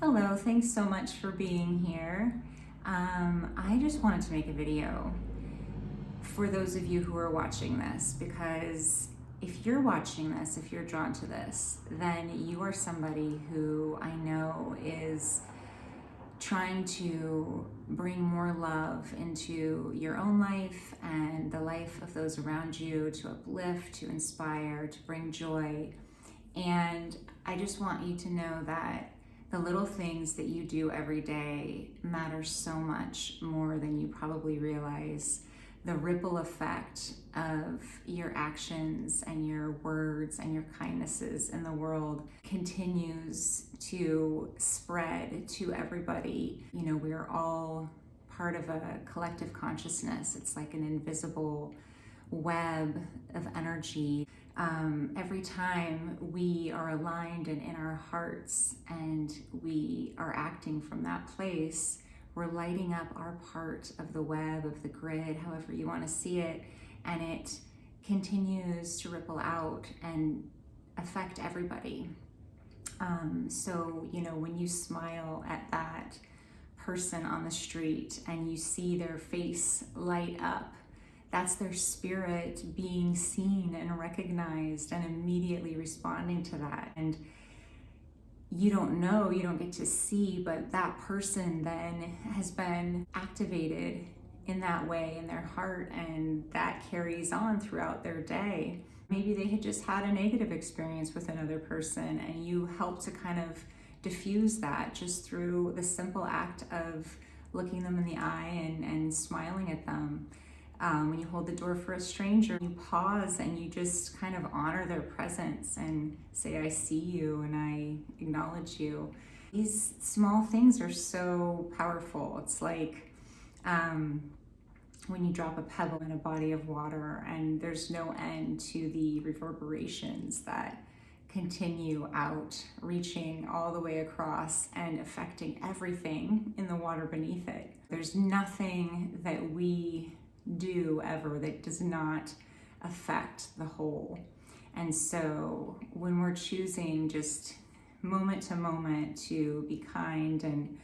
Hello, thanks so much for being here. I just wanted to make a video for those of you who are watching this because if you're watching this, if you're drawn to this, then you are somebody who I know is trying to bring more love into your own life and the life of those around you, to uplift, to inspire, to bring joy. And I just want you to know that the little things that you do every day matter so much more than you probably realize. The ripple effect of your actions and your words and your kindnesses in the world continues to spread to everybody. You know, we're all part of a collective consciousness. It's like an invisible web of energy. Every time we are aligned and in our hearts and we are acting from that place, we're lighting up our part of the web, of the grid, however you want to see it, and it continues to ripple out and affect everybody. So, you know, when you smile at that person on the street and you see their face light up, that's their spirit being seen and recognized and immediately responding to that. And you don't know, you don't get to see, but that person then has been activated in that way in their heart, and that carries on throughout their day. Maybe they had just had a negative experience with another person, and you help to kind of diffuse that just through the simple act of looking them in the eye and smiling at them. When you hold the door for a stranger, you pause and you just kind of honor their presence and say, I see you and I acknowledge you. These small things are so powerful. It's like when you drop a pebble in a body of water and there's no end to the reverberations that continue out, reaching all the way across and affecting everything in the water beneath it. There's nothing that we do ever that does not affect the whole. And so when we're choosing just moment to moment to be kind and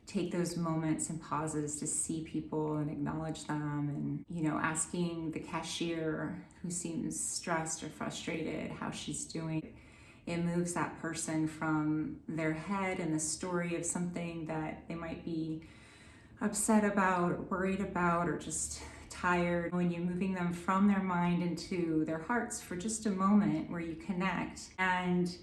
take those moments and pauses to see people and acknowledge them, and, you know, asking the cashier who seems stressed or frustrated how she's doing, it moves that person from their head and the story of something that they might be upset about, or worried about, or just tired. When you're moving them from their mind into their hearts for just a moment where you connect, and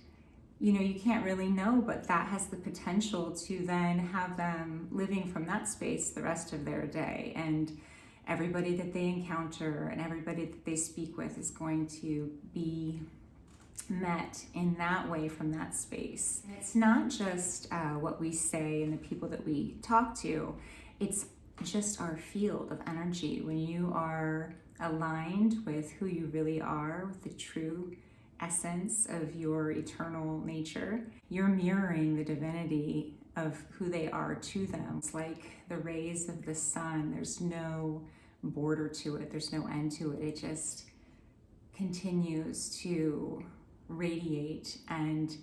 you know, you can't really know, but that has the potential to then have them living from that space the rest of their day. And everybody that they encounter and everybody that they speak with is going to be met in that way from that space. And it's not just what we say and the people that we talk to, it's just our field of energy. When you are aligned with who you really are, with the true essence of your eternal nature, you're mirroring the divinity of who they are to them. It's like the rays of the sun. There's no border to it. There's no end to it. It just continues to radiate, and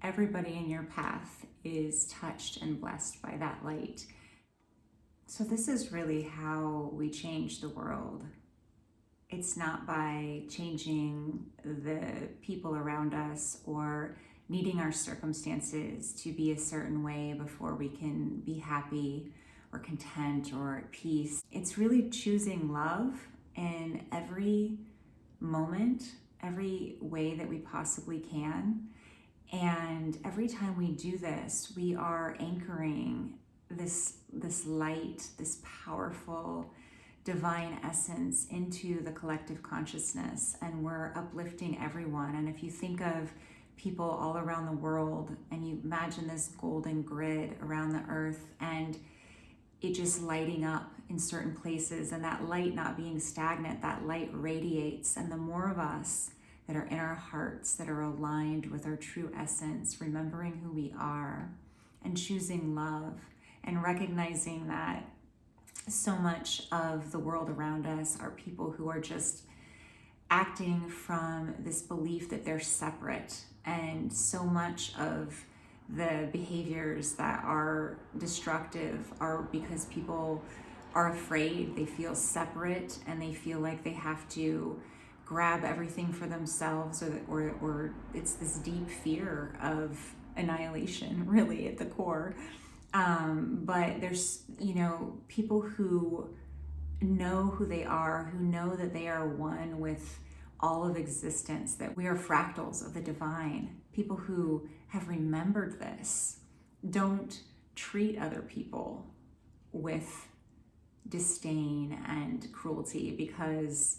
everybody in your path is touched and blessed by that light. So this is really how we change the world. It's not by changing the people around us or needing our circumstances to be a certain way before we can be happy or content or at peace. It's really choosing love in every moment, every way that we possibly can. And every time we do this, we are anchoring this light, this powerful divine essence into the collective consciousness, and we're uplifting everyone. And if you think of people all around the world and you imagine this golden grid around the earth and it just lighting up in certain places, and that light not being stagnant, that light radiates. And the more of us that are in our hearts, that are aligned with our true essence, remembering who we are and choosing love and recognizing that so much of the world around us are people who are just acting from this belief that they're separate, and so much of the behaviors that are destructive are because people are afraid, they feel separate, and they feel like they have to grab everything for themselves, or it's this deep fear of annihilation, really, at the core. But there's, people who know who they are, who know that they are one with all of existence, that we are fractals of the divine. People who have remembered this don't treat other people with disdain and cruelty, because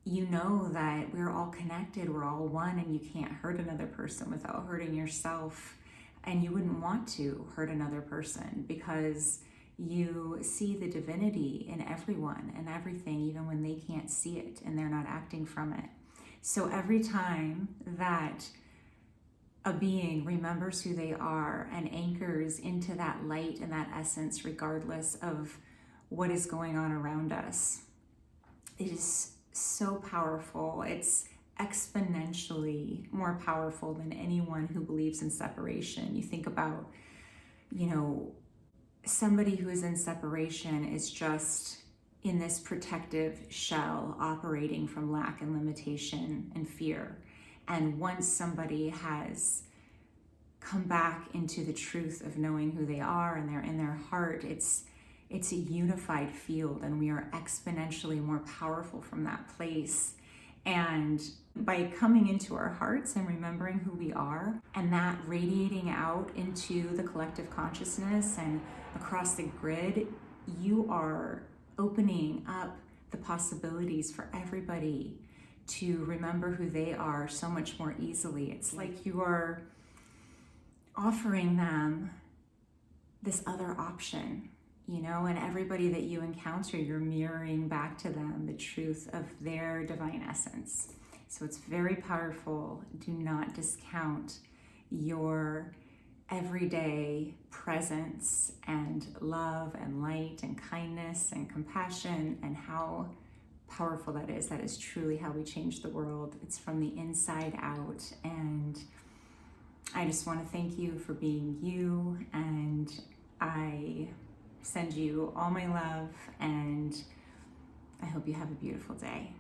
you know that we're all connected, we're all one, and you can't hurt another person without hurting yourself. And you wouldn't want to hurt another person because you see the divinity in everyone and everything, even when they can't see it and they're not acting from it. So every time that a being remembers who they are and anchors into that light and that essence, regardless of what is going on around us, it is so powerful. It's exponentially more powerful than anyone who believes in separation. You think about, somebody who is in separation is just in this protective shell operating from lack and limitation and fear. And once somebody has come back into the truth of knowing who they are and they're in their heart, it's a unified field, and we are exponentially more powerful from that place. And by coming into our hearts and remembering who we are, and that radiating out into the collective consciousness and across the grid, you are opening up the possibilities for everybody to remember who they are so much more easily. It's like you are offering them this other option, and everybody that you encounter, you're mirroring back to them the truth of their divine essence. So it's very powerful. Do not discount your everyday presence and love and light and kindness and compassion, and how powerful that is. That is truly how we change the world. It's from the inside out. And I just want to thank you for being you, and I send you all my love, and I hope you have a beautiful day.